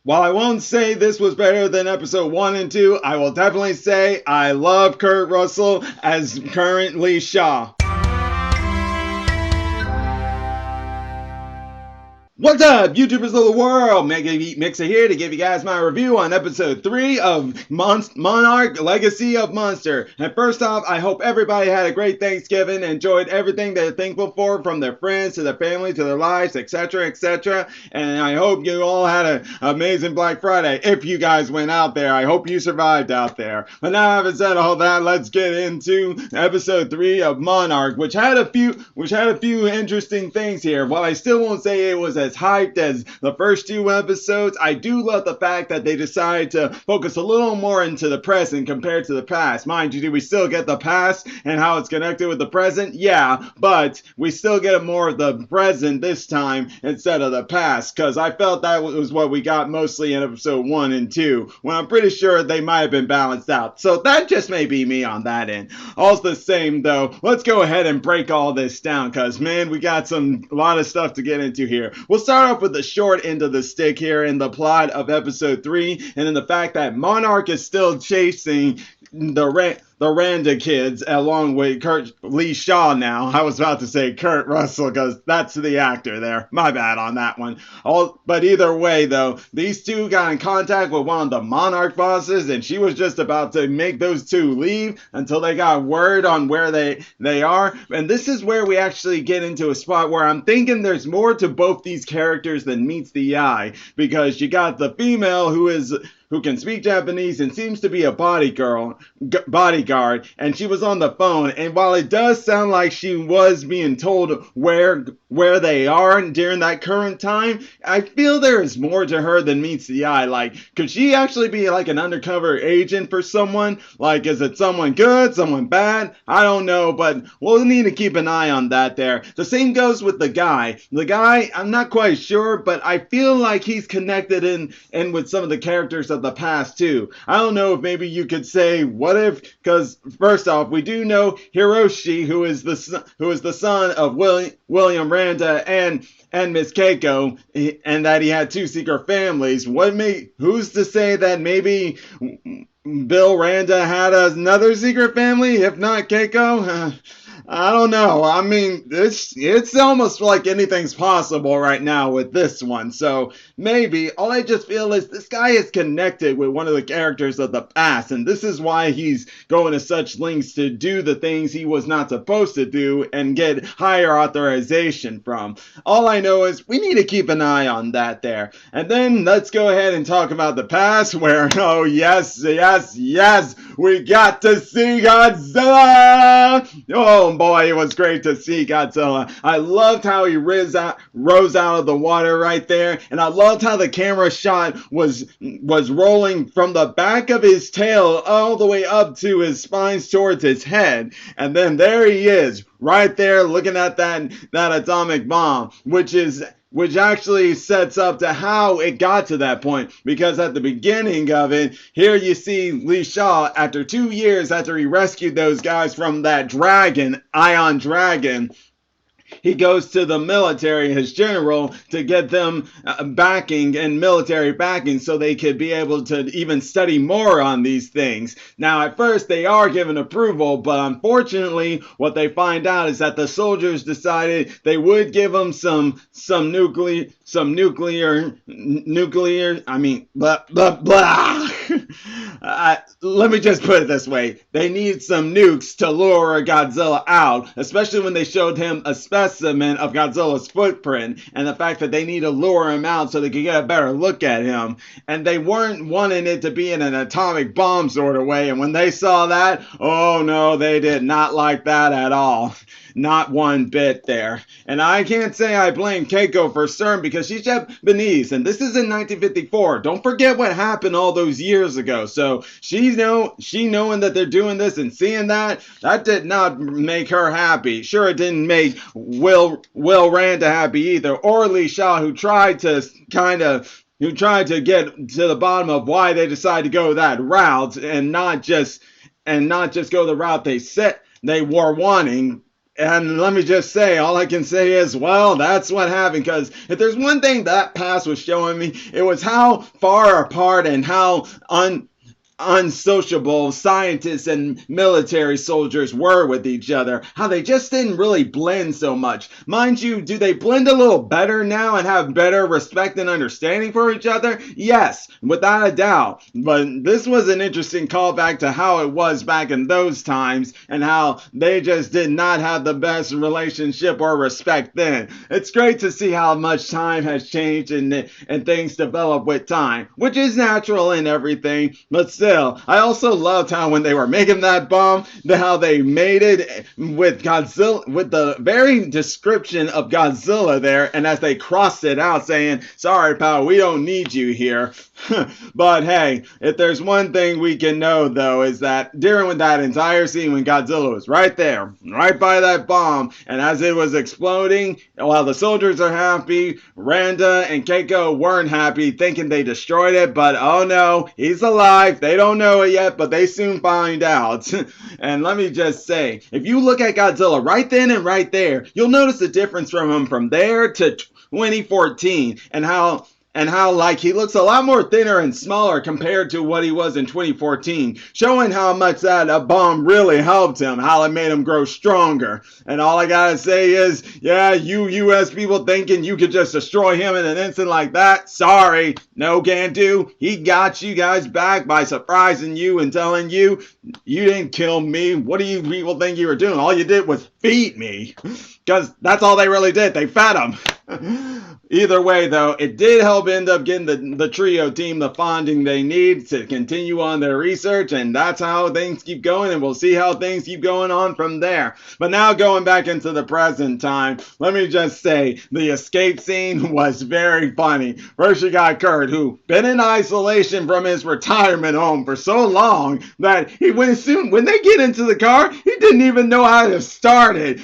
While I won't say this was better than episode 1 and 2, I will definitely say I love Kurt Russell as currently Shaw. What's up, YouTubers of the world? MegaGeekMIxer here to give you guys my review on episode 3 of Monarch Legacy of Monster. And first off, I hope everybody had a great Thanksgiving, enjoyed everything they're thankful for, from their friends to their family to their lives, etc., etc. And I hope you all had an amazing Black Friday. If you guys went out there, I hope you survived out there. But now, having said all that, let's get into episode 3 of Monarch, which had a few interesting things here. While I still won't say it was as hyped as the first 2 episodes, I do love the fact that they decided to focus a little more into the present compared to the past. Mind you, do we still get the past and how it's connected with the present? Yeah, but we still get more of the present this time instead of the past, because I felt that was what we got mostly in episode 1 and 2, when I'm pretty sure they might have been balanced out. So that just may be me on that end. All the same though, let's go ahead and break all this down, because man, we got a lot of stuff to get into here. We'll start off with the short end of the stick here in the plot of episode 3, and in the fact that Monarch is still chasing the Randa kids along with Kurt Lee Shaw now. I was about to say Kurt Russell because that's the actor there. My bad on that one. But either way though, these two got in contact with one of the Monarch bosses, and she was just about to make those two leave until they got word on where they are. And this is where we actually get into a spot where I'm thinking there's more to both these characters than meets the eye, because you got the female who can speak Japanese and seems to be a bodyguard, and she was on the phone, and while it does sound like she was being told where they are during that current time, I feel there is more to her than meets the eye. Like, could she actually be like an undercover agent for someone? Like, is it someone good, someone bad? I don't know, but we'll need to keep an eye on that there. The same goes with the guy. The guy, I'm not quite sure, but I feel like he's connected in with some of the characters of the past too. I don't know if maybe you could say, what if, because first off, we do know Hiroshi, who is the son of William Randa and Miss Keiko, and that he had 2 secret families. Who's to say that maybe Bill Randa had another secret family, if not Keiko? I don't know. I mean, it's almost like anything's possible right now with this one. So maybe all I just feel is this guy is connected with one of the characters of the past, and this is why he's going to such lengths to do the things he was not supposed to do and get higher authorization from. All I know is we need to keep an eye on that there. And then let's go ahead and talk about the past, where, oh yes, we got to see Godzilla! Oh boy, it was great to see Godzilla. I loved how he rose out of the water right there, and I loved how the camera shot was rolling from the back of his tail all the way up to his spines towards his head, and then there he is, right there looking at that atomic bomb, which actually sets up to how it got to that point, because at the beginning of it, here you see Lee Shaw, after 2 years after he rescued those guys from that ion dragon, he goes to the military, his general, to get them backing and military backing so they could be able to even study more on these things. Now, at first, they are given approval, but unfortunately, what they find out is that the soldiers decided they would give them some nuclear, I mean, blah, blah, blah. Let me just put it this way. They need some nukes to lure Godzilla out, especially when they showed him a specimen of Godzilla's footprint, and the fact that they need to lure him out so they can get a better look at him. And they weren't wanting it to be in an atomic bomb sort of way, and when they saw that, oh no, they did not like that at all. Not one bit there. And I can't say I blame Keiko for certain, because she's Japanese, and this is in 1954. Don't forget what happened all those years ago. So she knowing that they're doing this and seeing that did not make her happy. Sure, it didn't make Will Randa happy either, or Lee Shaw, who tried to get to the bottom of why they decided to go that route and not just go the route they were wanting. And let me just say, all I can say is, well, that's what happened. Because if there's one thing that past was showing me, it was how far apart and how unsociable scientists and military soldiers were with each other. How they just didn't really blend so much. Mind you, do they blend a little better now and have better respect and understanding for each other? Yes, without a doubt. But this was an interesting callback to how it was back in those times and how they just did not have the best relationship or respect then. It's great to see how much time has changed and things develop with time, which is natural and everything, but still, I also loved how when they were making that bomb, how they made it with Godzilla, with the very description of Godzilla there, and as they crossed it out saying, sorry pal, we don't need you here. But hey, if there's one thing we can know though, is that during that entire scene when Godzilla was right there, right by that bomb, and as it was exploding, while the soldiers are happy, Randa and Keiko weren't happy, thinking they destroyed it, but oh no, he's alive. They don't know it yet, but they soon find out. And let me just say, if you look at Godzilla right then and right there, you'll notice the difference from him from there to 2014 and how like he looks a lot more thinner and smaller compared to what he was in 2014, showing how much that bomb really helped him, how it made him grow stronger. And all I gotta say is, yeah, you US people thinking you could just destroy him in an instant like that, sorry, no can do. He got you guys back by surprising you and telling you, you didn't kill me. What do you people think you were doing? All you did was feed me. Because that's all they really did. They fed him. Either way, though, it did help end up getting the trio team the funding they need to continue on their research, and that's how things keep going, and we'll see how things keep going on from there. But now going back into the present time, let me just say, the escape scene was very funny. First you got Kurt, who been in isolation from his retirement home for so long that when they get into the car, he didn't even know how to start it.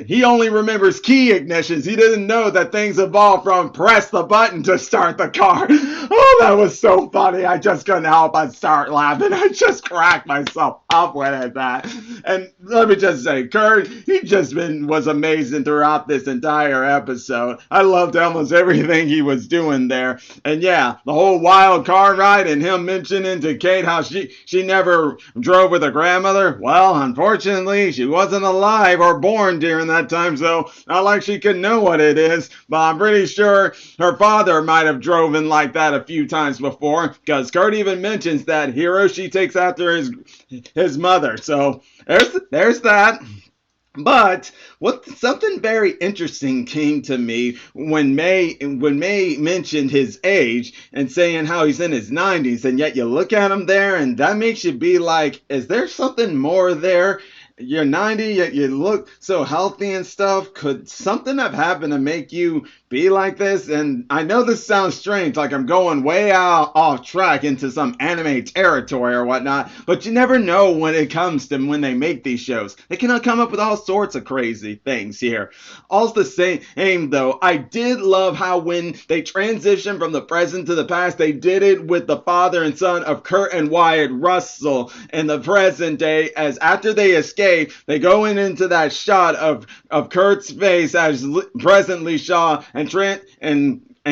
He only remembers key ignitions. He didn't know that things evolved from press the button to start the car. Oh, that was so funny. I just couldn't help but start laughing. I just cracked myself up with that. And let me just say, Kurt, was amazing throughout this entire episode. I loved almost everything he was doing there. And yeah, the whole wild car ride and him mentioning to Kate how she never drove with her grandmother. Well, unfortunately, she wasn't alive or born during that time, so not like she could know what it is. But I'm pretty sure her father might have driven like that a few times before, because Kurt even mentions that Hiroshi takes after his mother. So there's that. But something very interesting came to me when May mentioned his age and saying how he's in his 90s, and yet you look at him there and that makes you be like, is there something more there? You're 90, yet you look so healthy and stuff. Could something have happened to make you be like this? And I know this sounds strange, like I'm going way out off track into some anime territory or whatnot, but you never know when it comes to when they make these shows. They can come up with all sorts of crazy things here. All the same though, I did love how when they transitioned from the present to the past, they did it with the father and son of Kurt and Wyatt Russell in the present day, as after they escape, they go into that shot of Kurt's face as present Lee Shaw and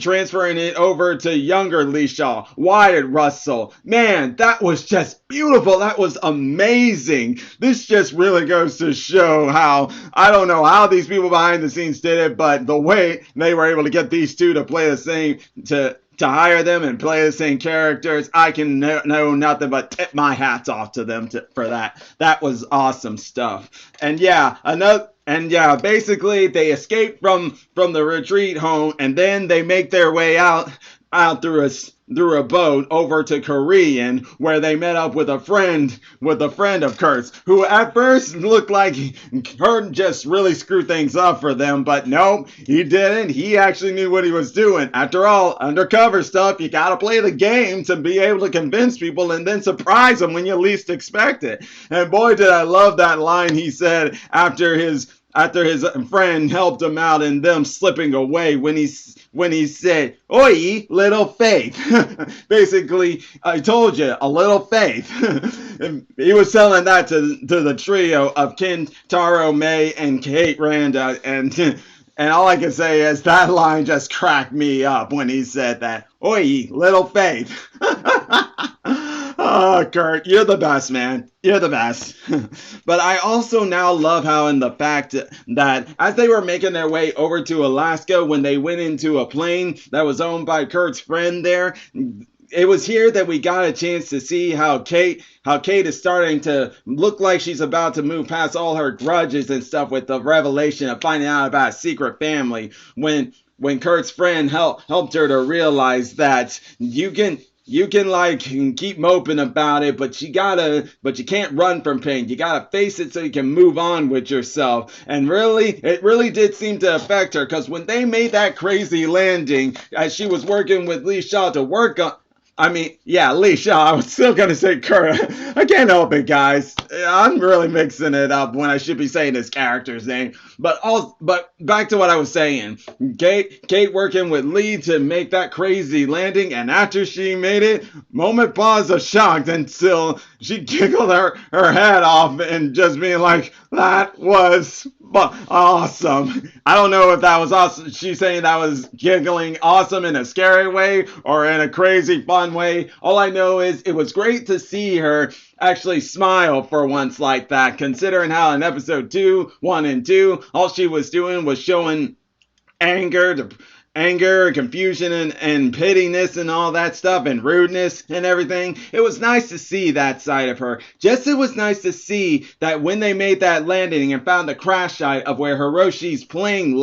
transferring it over to younger Lee Shaw, Wyatt Russell. Man, that was just beautiful. That was amazing. This just really goes to show how, I don't know how these people behind the scenes did it, but the way they were able to get these two to play the same, to hire them and play the same characters, I can know nothing but tip my hats off to them for that. That was awesome stuff. And yeah, basically they escape from the retreat home, and then they make their way out through a boat over to Korean, where they met up with a friend of Kurt's, who at first looked like Kurt just really screwed things up for them, but nope, he didn't. He actually knew what he was doing. After all, undercover stuff, you gotta play the game to be able to convince people and then surprise them when you least expect it. And boy, did I love that line he said after his friend helped him out and them slipping away, when when he said, "Oi, little faith." Basically, I told you, a little faith. He was telling that to the trio of Ken, Taro, May, and Kate Randa, and all I can say is that line just cracked me up when he said that. "Oi, little faith." Oh, Kurt, you're the best, man. You're the best. But I also now love how in the fact that as they were making their way over to Alaska, when they went into a plane that was owned by Kurt's friend there, it was here that we got a chance to see how Kate is starting to look like she's about to move past all her grudges and stuff with the revelation of finding out about a secret family. When Kurt's friend helped her to realize that you can like keep moping about it, but you can't run from pain. You gotta face it so you can move on with yourself. And it really did seem to affect her, because when they made that crazy landing, as she was working with Lee Shaw to work on, Lee Shaw. I was still going to say Kurt. I can't help it, guys. I'm really mixing it up when I should be saying his character's name. But back to what I was saying. Kate working with Lee to make that crazy landing, and after she made it, moment pause of shock until she giggled her head off and just being like, "That was awesome." I don't know if that was awesome. She's saying that was giggling awesome in a scary way or in a crazy fun way. All I know is it was great to see her actually smile for once like that, considering how in episode 1 and 2, all she was doing was showing anger, confusion, and pittiness and all that stuff, and rudeness and everything. It was nice to see that side of her. Just it was nice to see that when they made that landing and found the crash site of where Hiroshi's plane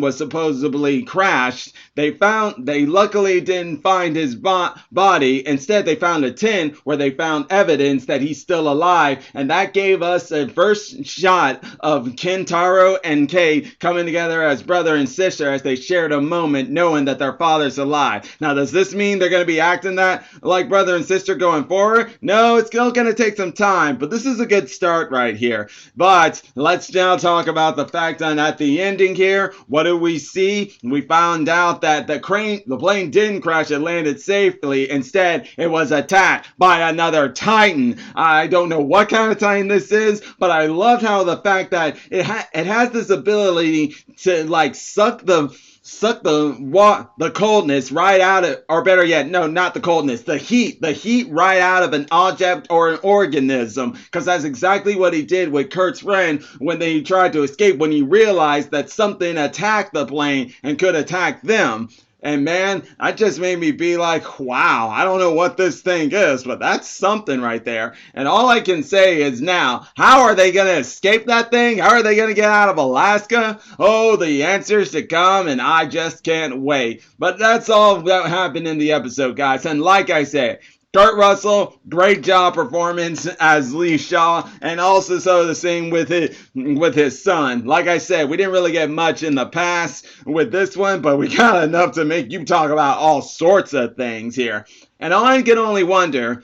was supposedly crashed, they luckily didn't find his body. Instead, they found a tent where they found evidence that he's still alive, and that gave us a first shot of Kentaro and Kate coming together as brother and sister as they shared a moment knowing that their father's alive. Now, does this mean they're going to be acting that like brother and sister going forward? No, it's still going to take some time, but this is a good start right here. But let's now talk about the fact that at the ending here, what do we see? We found out that the plane didn't crash, it landed safely. Instead, it was attacked by another Titan. I don't know what kind of Titan this is, but I loved how the fact that it has this ability to like suck the coldness right out of, or better yet, no, not the coldness, the heat right out of an object or an organism, because that's exactly what he did with Kurt's friend when they tried to escape, when he realized that something attacked the plane and could attack them. And man, that just made me be like, wow, I don't know what this thing is, but that's something right there. And all I can say is now, how are they going to escape that thing? How are they going to get out of Alaska? Oh, the answers to come, and I just can't wait. But that's all that happened in the episode, guys. And like I said, Kurt Russell, great job performance as Lee Shaw, and also so the same with his son. Like I said, we didn't really get much in the past with this one, but we got enough to make you talk about all sorts of things here. And I can only wonder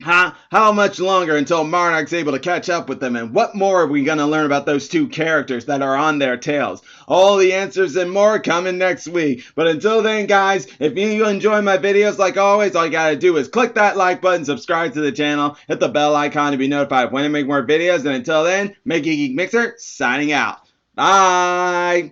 how much longer until Monarch's able to catch up with them, and what more are we going to learn about those two characters that are on their tails? All the answers and more coming next week. But until then, guys, if you enjoy my videos, like always, all you got to do is click that like button, subscribe to the channel, hit the bell icon to be notified when I make more videos. And until then, MegaGeekMIxer signing out. Bye!